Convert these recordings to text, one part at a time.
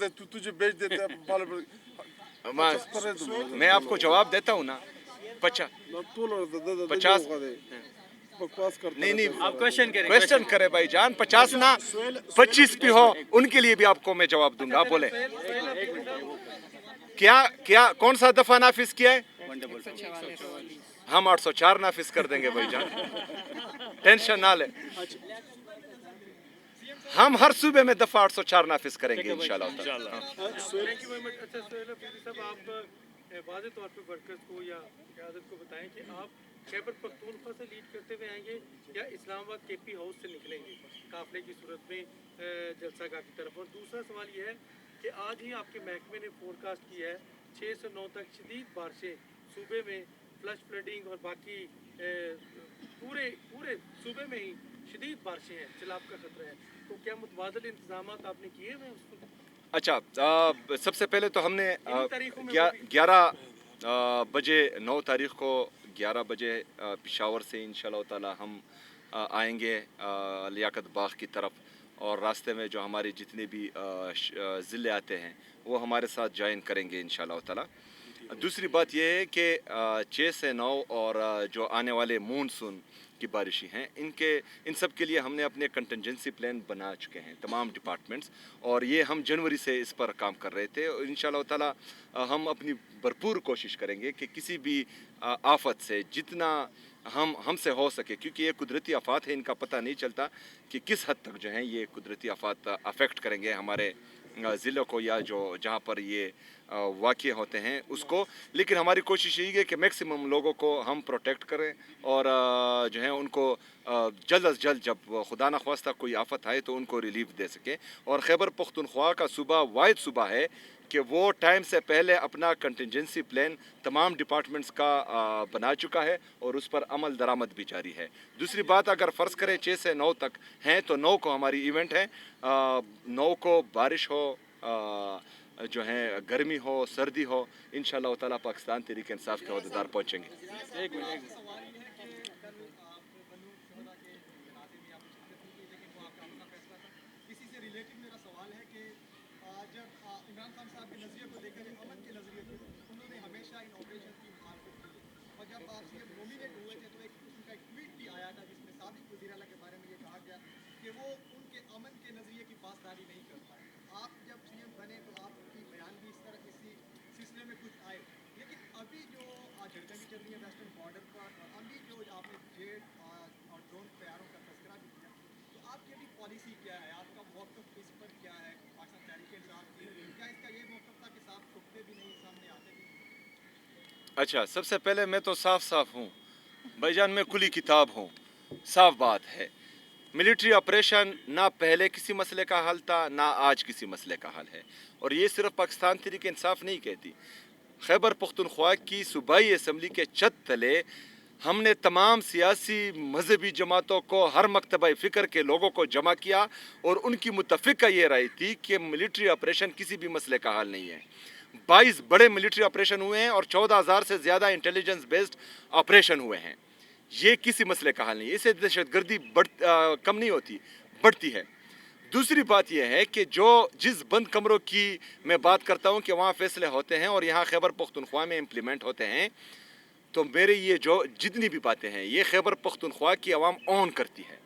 हैं, तुझे बेच देते हैं मैं आपको जवाब देता हूँ ना। 50 बकवास करता नहीं नहीं, आप क्वेश्चन करें। क्वेश्चन करे भाई जान। 50 ना 25 भी हो उनके लिए भी आपको मैं जवाब दूंगा। आप बोले क्या क्या कौन सा दफा नाफिज किया है? हम 804 नाफिज कर देंगे भाई जान, टेंशन ना ले। हम हर सूबे में दफा 804 नाफिज करेंगे इंशाल्लाह। Thank you very much. अच्छा सोहेल अफरीदी साहब, आप वाज़े तौर पे वर्कर्स को या क़यादत को बताएं कि आप खैबर पख्तूनख्वा से लीड करते हुए आएंगे या इस्लामाबाद केपी हाउस से निकलेंगे काफिले की सूरत में जलसागाह की तरफ। और दूसरा सवाल ये है कि आज ही आपके महकमे ने फोरकास्ट किया है 6 से 9 तक शदीद बारिशें सूबे में, फ्लश फ्लडिंग और बाकी पूरे पूरे सूबे में ही शदीद बारिशें हैं, सैलाब का खतरा है। तो क्या मुतबादल इंतजाम आपने किए हुए हैं उसको? अच्छा, सबसे पहले तो हमने तारीखों में 11 बजे 9 तारीख को 11 बजे पेशावर से इंशाल्लाह ताला हम आएंगे लियाकत बाग की तरफ, और रास्ते में जो हमारे जितने भी ज़िले आते हैं वो हमारे साथ ज्वाइन करेंगे इंशाल्लाह ताला। दूसरी बात यह है कि 6 से 9 और जो आने वाले मानसून की बारिशें हैं, इन सब के लिए हमने अपने कंटिजेंसी प्लान बना चुके हैं तमाम डिपार्टमेंट्स, और ये हम जनवरी से इस पर काम कर रहे थे। और इंशाल्लाह ताला हम अपनी भरपूर कोशिश करेंगे कि किसी भी आफत से जितना हमसे हो सके, क्योंकि ये कुदरती आफात है, इनका पता नहीं चलता कि किस हद तक जो है ये कुदरती आफात अफेक्ट करेंगे हमारे ज़िलों को या जो जहाँ पर ये वाक़े होते हैं उसको। लेकिन हमारी कोशिश यही है कि मैक्सिमम लोगों को हम प्रोटेक्ट करें और जो है उनको जल्द अज जल्द जब खुदा न ख्वास्ता कोई आफत आए तो उनको रिलीफ दे सकें। और खैबर पख्तूनख्वा का सूबा वाहिद सूबा है कि वो टाइम से पहले अपना कंटिजेंसी प्लान तमाम डिपार्टमेंट्स का बना चुका है और उस पर अमल दरामद भी जारी है। दूसरी बात, अगर फ़र्ज़ करें 6 से 9 तक हैं तो 9 को हमारी इवेंट है। 9 को बारिश हो, जो है गर्मी हो, सर्दी हो, इंशाल्लाह ताला पाकिस्तान तहरीक इंसाफ के अहदेदार पहुँचेंगे। इमरान खान साहब के नज़रिए को देखकर, अमन के नज़रिए को, उन्होंने हमेशा इन ऑपरेशन की मुखालफत की है। और जब आप सीएम नॉमिनेट हुए थे तो उनका एक ट्वीट भी आया था जिसमें साबिक वज़ीर आला के बारे में ये कहा गया कि वो उनके अमन के नज़रिए की पासदारी नहीं कर पाए। आप जब सीएम बने तो आपकी बयान भी इस तरह इसी सिलसिले में कुछ आए, लेकिन अभी जो झड़पें भी चल रही है वेस्टर्न बॉर्डर पर, और अभी जो आपने जेट और ड्रोन तैयारों का तस्करा भी किया, तो आपकी अभी पॉलिसी क्या है, आपका मौक़िफ़ इस पर क्या है? पाकिस्तान तहरीक इंसाफ की क्या इसका ये मौक़िफ़ था कि साफ छुपते भी नहीं, सामने आते भी नहीं? अच्छा, सबसे पहले मैं तो साफ हूँ भाईजान, मैं खुली किताब हूँ, साफ बात है। मिलिट्री ऑपरेशन ना पहले किसी मसले का हल था ना आज किसी मसले का हल है, और ये सिर्फ पाकिस्तान तहरीक इंसाफ नहीं कहती। खैबर पख्तूनख्वा की सूबाई असम्बली के छत तले हमने तमाम सियासी मजहबी जमातों को, हर मकतबा फ़िक्र के लोगों को जमा किया और उनकी मुतफ़िका ये राय थी कि मिलिट्री ऑपरेशन किसी भी मसले का हल नहीं है। 22 बड़े मिलिट्री ऑपरेशन हुए हैं और 14,000 से ज़्यादा इंटेलिजेंस बेस्ड ऑपरेशन हुए हैं। ये किसी मसले का हल नहीं है। इससे दहशतगर्दी कम नहीं होती, बढ़ती है। दूसरी बात यह है कि जिस बंद कमरों की मैं बात करता हूँ कि वहाँ फैसले होते हैं और यहाँ खैबर पख्तूनख्वा में इम्प्लीमेंट होते हैं, तो मेरे ये जो जितनी भी बातें हैं ये खैबर पख्तूनख्वा की आवाम ऑन करती है।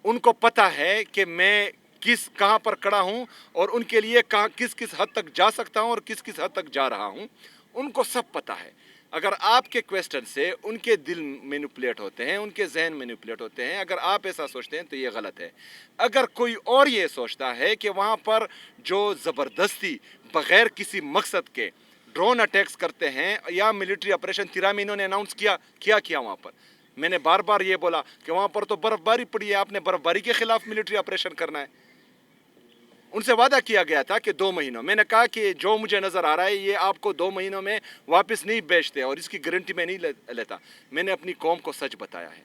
उनको पता है कि मैं कहाँ पर खड़ा हूँ और उनके लिए किस हद तक जा सकता हूँ और किस हद तक जा रहा हूँ, उनको सब पता है। अगर आपके क्वेश्चन से उनके दिल मैनिपुलेट होते हैं, उनके जहन मैनिपुलेट होते हैं, अगर आप ऐसा सोचते हैं तो ये गलत है। अगर कोई और ये सोचता है कि वहाँ पर जो ज़बरदस्ती बग़ैर किसी मकसद के ड्रोन अटैक्स करते हैं या मिलिट्री ऑपरेशन 13 महीनों ने अनाउंस किया वहाँ पर, मैंने बार बार ये बोला कि वहाँ पर तो बर्फ़बारी पड़ी है, आपने बर्फ़बारी के ख़िलाफ़ मिलिट्री ऑपरेशन करना है। उनसे वादा किया गया था कि 2 महीनों, मैंने कहा कि जो मुझे नज़र आ रहा है ये आपको 2 महीनों में वापस नहीं बेचते और इसकी गारंटी मैं नहीं लेता। मैंने अपनी कौम को सच बताया है।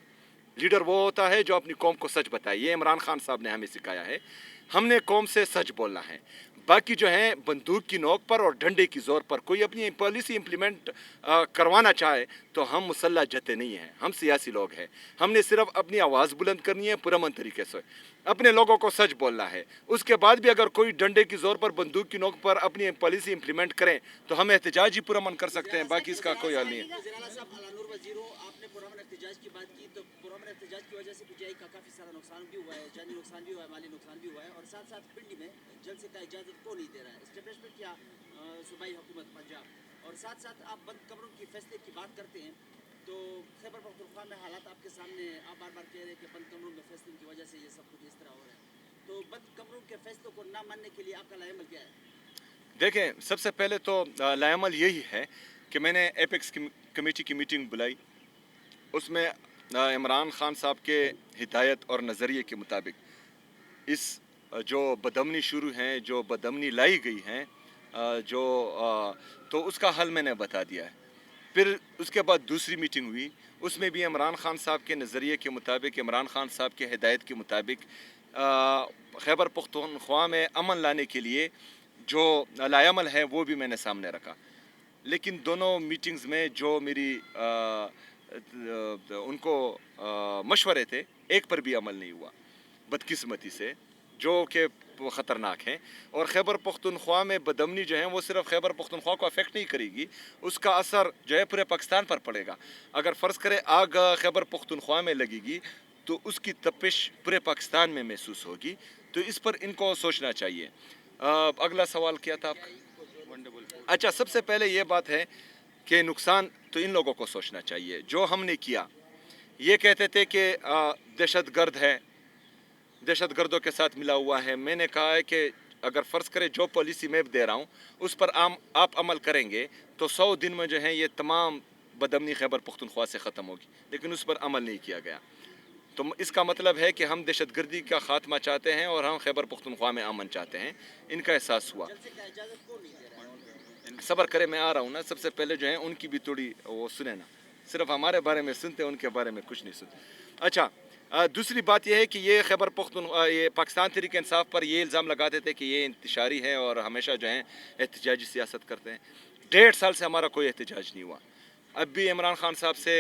लीडर वो होता है जो अपनी कौम को सच बताए। ये इमरान खान साहब ने हमें सिखाया है। हमने कौम से सच बोलना है। बाकी जो हैं बंदूक की नोक पर और डंडे की ज़ोर पर कोई अपनी पॉलिसी इम्प्लीमेंट करवाना चाहे तो हम मुसल्ला जते नहीं हैं, हम सियासी लोग हैं। हमने सिर्फ अपनी आवाज़ बुलंद करनी है पुरअमन तरीके से, अपने लोगों को सच बोलना है। उसके बाद भी अगर कोई डंडे की ज़ोर पर बंदूक की नोक पर अपनी पॉलिसी इम्प्लीमेंट करें तो हम एहतजाज ही पुरअमन कर सकते हैं, बाकी इसका कोई हल नहीं है। वज़ीर-ए-आला साहब, अलानुर वज़ीर हो, आपने पुरअमन एहतजाज की बात की, तो पुरअमन एहतजाज की वजह से पीटीआई का काफ़ी सारा नुकसान भी हुआ है, जानी नुकसान भी हुआ है, माली नुकसान भी हुआ है, और साथ साथ पिंडी में जलसे का इजाज़त को नहीं दे रहा है एस्टेब्लिशमेंट या सूबाई हुकूमत पंजाब। और साथ साथ आप बंद कमरों की फैसले की बात करते हैं तो खैबर पख्तूनख्वा में हालात आपके सामने, आप बार बार कह रहे हैं कि बंद कमरों में फैसले की वजह से ये सब कुछ इस तरह हो रहा है, तो बंद कमरों के फैसलों को ना मानने के लिए आपका लाएमल क्या है? देखें, सबसे पहले तो लाएमल यही है कि मैंने एपेक्स कमेटी की मीटिंग बुलाई, उसमें इमरान खान साहब के हिदायत और नज़रिए के मुताबिक इस जो बदमनी शुरू हैं, जो बदमनी लाई गई हैं, तो उसका हल मैंने बता दिया है। फिर उसके बाद दूसरी मीटिंग हुई, उसमें भी इमरान खान साहब के नज़रिए के मुताबिक, इमरान खान साहब के हिदायत के मुताबिक खैबर पख्तूनख्वा में अमन लाने के लिए जो लाएमल है वो भी मैंने सामने रखा। लेकिन दोनों मीटिंग्स में जो मेरी उनको मशवरे थे, एक पर भी अमल नहीं हुआ बदकिस्मती से, जो कि ख़तरनाक हैं। और खैबर पख्तूनख्वा में बदमनी जो है वो सिर्फ खैबर पख्तूनख्वा को अफेक्ट नहीं करेगी, उसका असर जो है पूरे पाकिस्तान पर पड़ेगा। अगर फ़र्ज़ करें आग खैबर पख्तूनख्वा में लगेगी तो उसकी तपिश पूरे पाकिस्तान में महसूस होगी, तो इस पर इनको सोचना चाहिए। अगला सवाल क्या था आपका? अच्छा, सबसे पहले ये बात है कि नुकसान तो इन लोगों को सोचना चाहिए। जो हमने किया, ये कहते थे कि दहशतगर्द है, दहशतगर्दों के साथ मिला हुआ है। मैंने कहा है कि अगर फ़र्ज़ करें जो पॉलिसी मैं दे रहा हूँ उस पर आप अमल करेंगे तो 100 दिन में जो है ये तमाम बदमनी खैबर पख्तूनख्वा से ख़त्म होगी, लेकिन उस पर अमल नहीं किया गया। तो इसका मतलब है कि हम दहशतगर्दी का ख़ात्मा चाहते हैं और हम खैबर पख्तूनख्वा में अमन चाहते हैं, इनका एहसास हुआ। जलसे का इजाज़त को नहीं दे रहा है? सब्र करें, मैं आ रहा हूँ ना। सबसे पहले जो है उनकी भी थोड़ी वो सुने ना, सिर्फ हमारे बारे में सुनते हैं, उनके बारे में कुछ नहीं सुनते। अच्छा, दूसरी बात यह है कि ये खैबर पख्तूनख्वा, ये पाकिस्तान तहरीक इंसाफ पर ये इल्ज़ाम लगाते थे कि ये इंतशारी है और हमेशा जो है एहतजाजी सियासत करते हैं। 1.5 साल से हमारा कोई एहतजाज नहीं हुआ। अब भी इमरान खान साहब से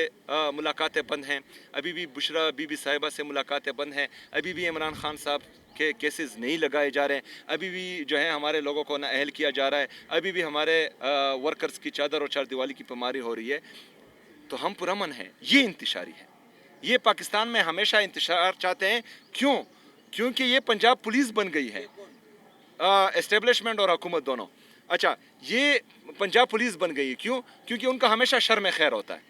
मुलाकातें बंद हैं, अभी भी बुशरा बीबी साहिबा से मुलाकातें बंद हैं, अभी भी इमरान खान साहब के केसेस नहीं लगाए जा रहे हैं, अभी भी जो है हमारे लोगों को नाअहल किया जा रहा है, अभी भी हमारे वर्कर्स की चादर और चारदीवारी की बीमारी हो रही है। तो हम पुरअमन हैं, ये इंतशारी है। ये पाकिस्तान में हमेशा इंतशार चाहते हैं। क्यों? क्योंकि ये पंजाब पुलिस बन गई है, एस्टेब्लिशमेंट और हुकूमत दोनों। अच्छा, ये पंजाब पुलिस बन गई है, क्यों? क्योंकि उनका हमेशा शर में खैर होता है।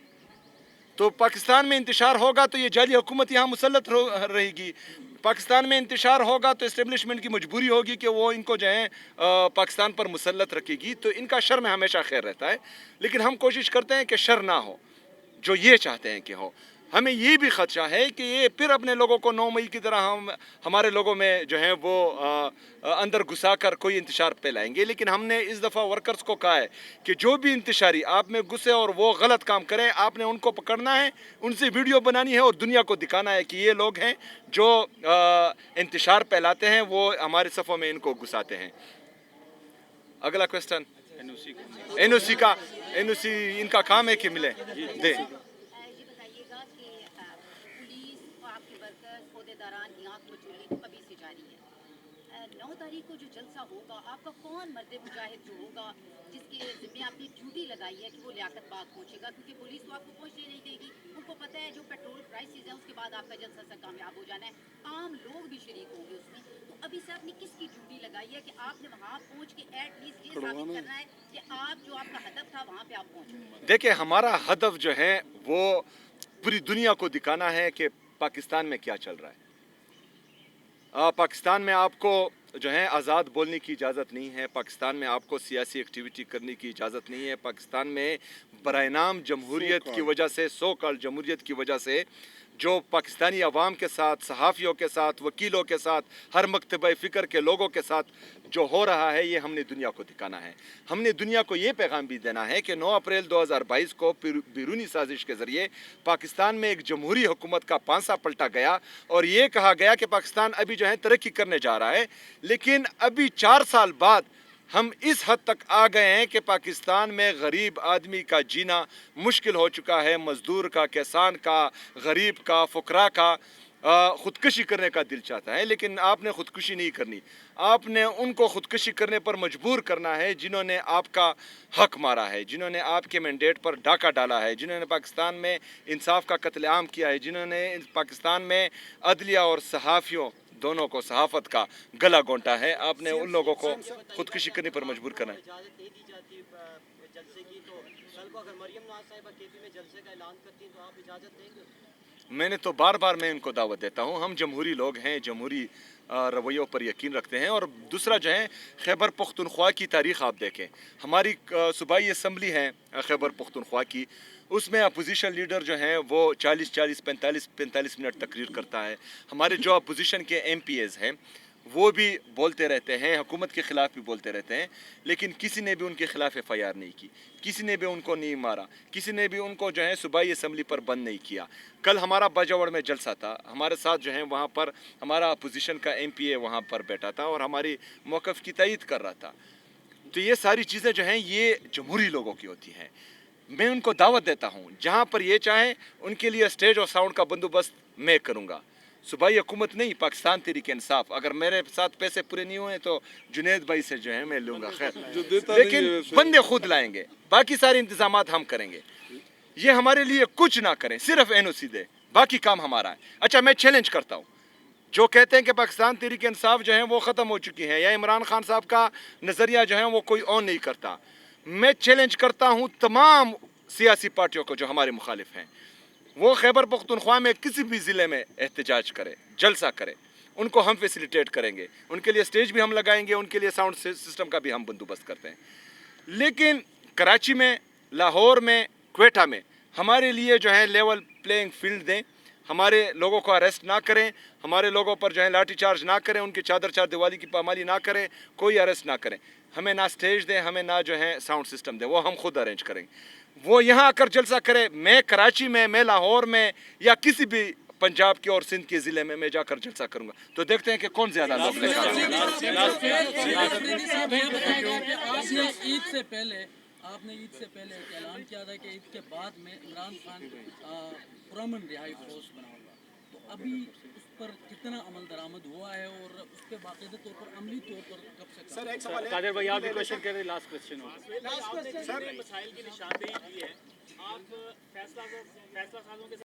तो पाकिस्तान में इंतशार होगा तो ये जाली हुकूमत यहाँ मुसल्लत रहेगी। पाकिस्तान में इंतशार होगा तो एस्टेब्लिशमेंट की मजबूरी होगी कि वो इनको जो है पाकिस्तान पर मुसल्लत रखेगी, तो इनका शर में हमेशा खैर रहता है। लेकिन हम कोशिश करते हैं कि शर ना हो, जो ये चाहते हैं कि हो। हमें ये भी खदशा है कि ये फिर अपने लोगों को 9 मई की तरह हमारे लोगों में जो है वो अंदर घुसा कर कोई इंतशार फैलाएंगे। लेकिन हमने इस दफ़ा वर्कर्स को कहा है कि जो भी इंतशारी आप में घुसे और वो गलत काम करें, आपने उनको पकड़ना है, उनसे वीडियो बनानी है और दुनिया को दिखाना है कि ये लोग हैं जो इंतशार फैलाते हैं, वो हमारे सफ़ों में इनको घुसाते हैं। अगला क्वेश्चन, एनओसी इनका काम है कि मिले दे। तारीख को जो जलसा होगा, आपका कौन मर्द मुजाहिद जो होगा जिसके ज़िम्मे आपने ड्यूटी लगाई है कि वो लियाकतबाग पहुंचेगा? क्योंकि पुलिस तो आपको पहुंचने नहीं देगी, उनको पता है जो पेट्रोल प्राइसेस है उसके बाद आपका जलसा से कामयाब हो जाना है, आम लोग भी शरीक होंगे उसमें। तो अभी से आपने किसकी ड्यूटी लगाई है कि आपने वहाँ पहुँच के एटलीस्ट ये साबित करना है कि आप जो आपका हदफ था वहाँ पे आप पहुँचे? देखिए, हमारा हदफ जो है वो पूरी दुनिया को दिखाना है कि पाकिस्तान में क्या चल रहा है। पाकिस्तान में आपको जो है आज़ाद बोलने की इजाज़त नहीं है, पाकिस्तान में आपको सियासी एक्टिविटी करने की इजाज़त नहीं है, पाकिस्तान में बराइनाम जमहूरियत की वजह से, सो कॉल्ड जमहूरियत की वजह से जो पाकिस्तानी अवाम के साथ, सहाफ़ियों के साथ, वकीलों के साथ, हर मकतबा फ़िक्र के लोगों के साथ जो हो रहा है ये हमने दुनिया को दिखाना है। हमने दुनिया को ये पैगाम भी देना है कि 9 अप्रैल 2022 को बैरूनी साजिश के ज़रिए पाकिस्तान में एक जमहूरी हुकूमत का पांसा पलटा गया और ये कहा गया कि पाकिस्तान अभी जो है तरक्की करने जा रहा है, लेकिन अभी 4 साल बाद हम इस हद तक आ गए हैं कि पाकिस्तान में गरीब आदमी का जीना मुश्किल हो चुका है। मज़दूर का, किसान का, गरीब का, फुकरा का ख़ुदकुशी करने का दिल चाहता है, लेकिन आपने ख़ुदकुशी नहीं करनी। आपने उनको ख़ुदकुशी करने पर मजबूर करना है जिन्होंने आपका हक मारा है, जिन्होंने आपके मैंडेट पर डाका डाला है, जिन्होंने पाकिस्तान में इंसाफ का कत्लेआम किया है, जिन्होंने पाकिस्तान में अदलिया और सहाफ़ियों दोनों को, सहाफ़त का गला घोंटा है। आपने उन लोगों को ख़ुदकुशी करने पर मजबूर करना है। इजाज़त नहीं दी जाती जलसे की, तो कल को अगर मरियम नवाज साहिबा केपी में जलसे का ऐलान करती हैं तो आप इजाज़त देंगे? मैंने तो बार बार मैं उनको दावत देता हूँ। हम जमहूरी लोग हैं, जमहूरी रवैयों पर यकीन रखते हैं। और दूसरा जो है, खैबर पख्तूनख्वा की तारीख़ आप देखें, हमारी सूबाई असम्बली है खैबर पख्तूनख्वा की, उसमें अपोजिशन लीडर जो हैं वो 40-40, 45-45 मिनट तकरीर करता है। हमारे जो अपोजिशन के MPs हैं वो भी बोलते रहते हैं, हुकूमत के ख़िलाफ़ भी बोलते रहते हैं, लेकिन किसी ने भी उनके ख़िलाफ़ FIR नहीं की, किसी ने भी उनको नहीं मारा, किसी ने भी उनको जो है सूबाई असम्बली पर बंद नहीं किया। कल हमारा बाजावड़ में जलसा था, हमारे साथ जो है वहाँ पर हमारा अपोजिशन का MPA वहाँ पर बैठा था और हमारी मौक़िफ़ की तायीद कर रहा था। तो ये सारी चीज़ें जो हैं ये जमहूरी लोगों की होती हैं। मैं उनको दावत देता हूँ, जहाँ पर ये चाहें उनके लिए स्टेज और साउंड का बंदोबस्त मैं करूँगा। सूबाई हुकूमत नहीं, पाकिस्तान तहरीक इंसाफ। अगर मेरे साथ पैसे पूरे नहीं हुए तो जुनेद भाई से जो है मैं लूँगा, खैर, लेकिन बंदे खुद लाएंगे, बाकी सारे इंतजामात हम करेंगे। ये हमारे लिए कुछ ना करें, सिर्फ NOC दे, बाकी काम हमारा है। अच्छा, मैं चैलेंज करता हूँ जो कहते हैं कि पाकिस्तान तहरीक इंसाफ जो है वो ख़त्म हो चुकी है या इमरान खान साहब का नज़रिया जो है वो कोई ऑन नहीं करता। मैं चैलेंज करता हूँ तमाम सियासी पार्टियों को जो हमारे मुखालिफ हैं, वो खैबर पख्तूनख्वा में किसी भी ज़िले में एहतजाज करे, जलसा करे, उनको हम फैसिलिटेट करेंगे, उनके लिए स्टेज भी हम लगाएंगे, उनके लिए साउंड सिस्टम का भी हम बंदोबस्त करते हैं। लेकिन कराची में, लाहौर में, क्वेटा में हमारे लिए जो है लेवल प्लेइंग फील्ड दें, हमारे लोगों को अरेस्ट ना करें, हमारे लोगों पर जो है लाठी चार्ज ना करें, उनकी चादर चार दिवाली की पामाली ना करें, कोई अरेस्ट ना करें। हमें ना स्टेज दें, हमें ना जो है साउंड सिस्टम दें, वो हम खुद अरेंज करेंगे। वो यहाँ आकर जलसा करे, मैं कराची में, मैं लाहौर में या किसी भी पंजाब के और सिंध के ज़िले में मैं जाकर जलसा करूँगा, तो देखते हैं कि कौन ज़्यादा लोग लेकर आता है। आपने ईद से पहले एक ऐलान किया था कि ईद के बाद में इमरान खान पुरअमन रिहाई फोर्स बनाऊंगा, तो अभी उस पर कितना अमल दरामद हुआ है और उस पर बाकायदा तौर पर अमली तौर पर कब से? सर एक सवाल है, कादिर भाई आप भी क्वेश्चन कर रहे हैं, लास्ट क्वेश्चन हो। लास्ट क्वेश्चन सर, मसाइल की निशानदेही की है, आप फैसला साजों के